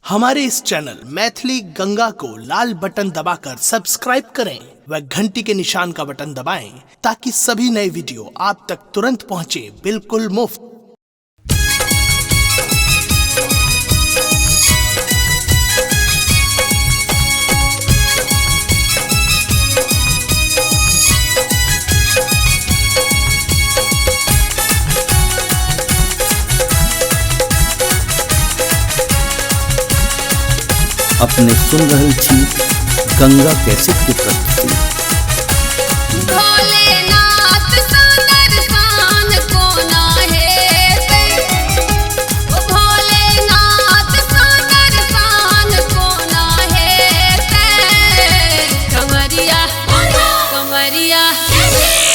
हमारे इस चैनल मैथिली गंगा को लाल बटन दबाकर सब्सक्राइब करें व घंटी के निशान का बटन दबाएं ताकि सभी नए वीडियो आप तक तुरंत पहुंचे बिल्कुल मुफ्त। अपने सुन रहल छी गंगा कैसेट की प्रस्तुति। भोलेनाथ सुंदर शान कोना हेते, ओ भोलेनाथ सुंदर शान कोना हेते। कमरिया कमरिया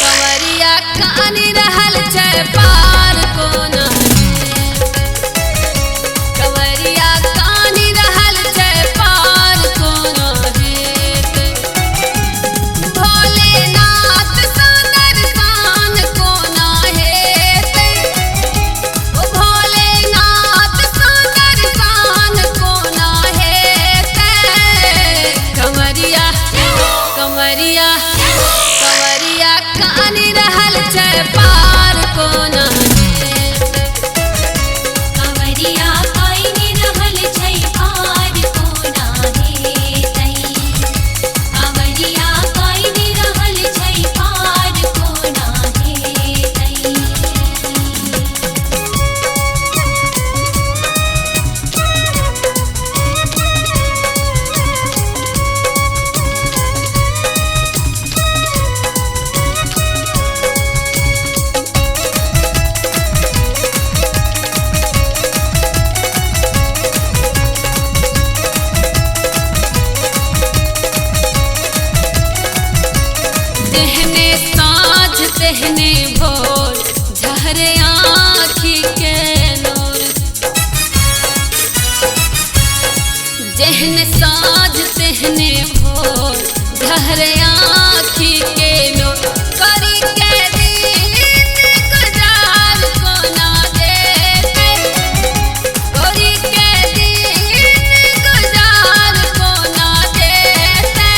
कमरिया कानी रहल छै पार कोना हेते, कमरिया कानी रहल छै पार कोना हेते। भोलेनाथ सुंदर शान कोना हेते, ओ भोलेनाथ सुंदर शान कोना हेते। कमरिया कमरिया कमरिया कानी रहल छै पार कोना हेते, कमरिया कानी रहल छै पार कोना हेते। कमरिया कानी रहल छै पार कोना हेते। तेहने साँझ तेहने भोर झहरे आँखी के नूर, जेहने साँझ तेहने भोर झहरे आँखी के नूर। करी के दिन गुजार कोना देते, करी के दिन गुजार कोना देते।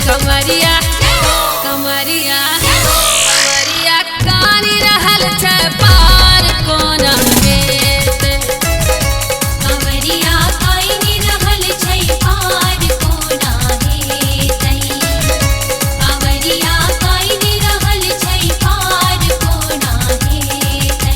कमरिया कमरिया कमरिया कानी रहल छै पार कोना हेते, कमरिया कानी रहल छै पार कोना हेते। कमरिया कानी रहल छै पार कोना हेते।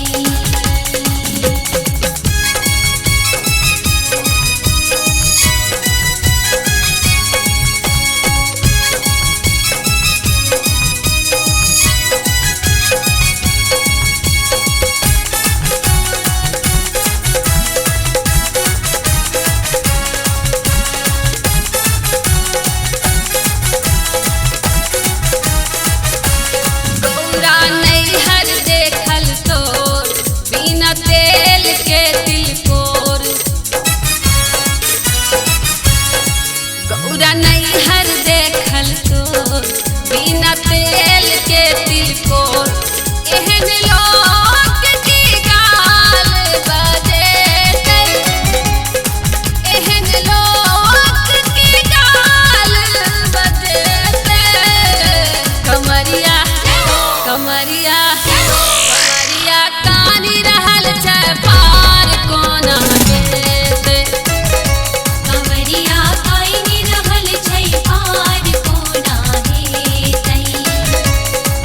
गौरा नैहर देखल तोर बिना तेल के तिलकोर, गौरा नैहर देखल तोर बिना तेल के तिलकोर। एहन लोक की गाल बजेते, एहन लोक की गाल बजेते। कमरिया कमरिया कमरिया कानी रहल छै पार कोना हेते, कमरिया कानी रहल छै पार कोना हेते।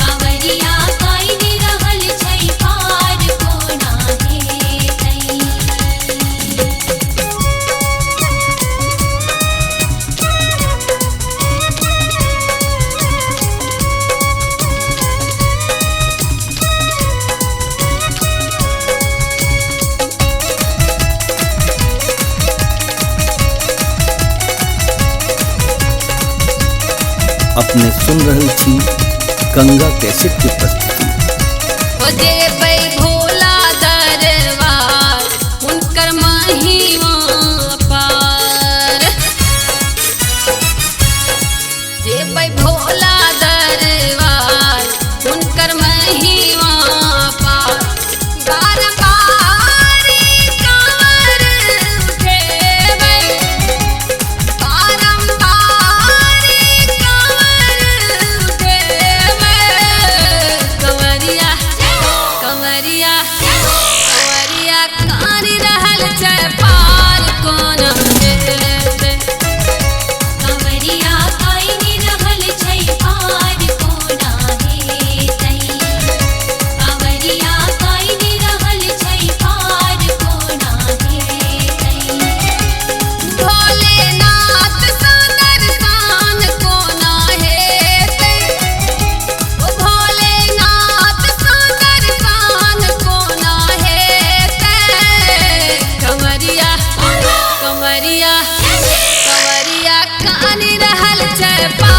कमरिया कानी रहल छै पार कोना हेते। अपने सुन रहल छी गंगा कैसेट की प्रस्तुति। ओ जेबै भोला दरबार हुनकर महिमा पार, जेबै भोला दरबार हुनकर महिमा पार। बार बार कांवर उठे पार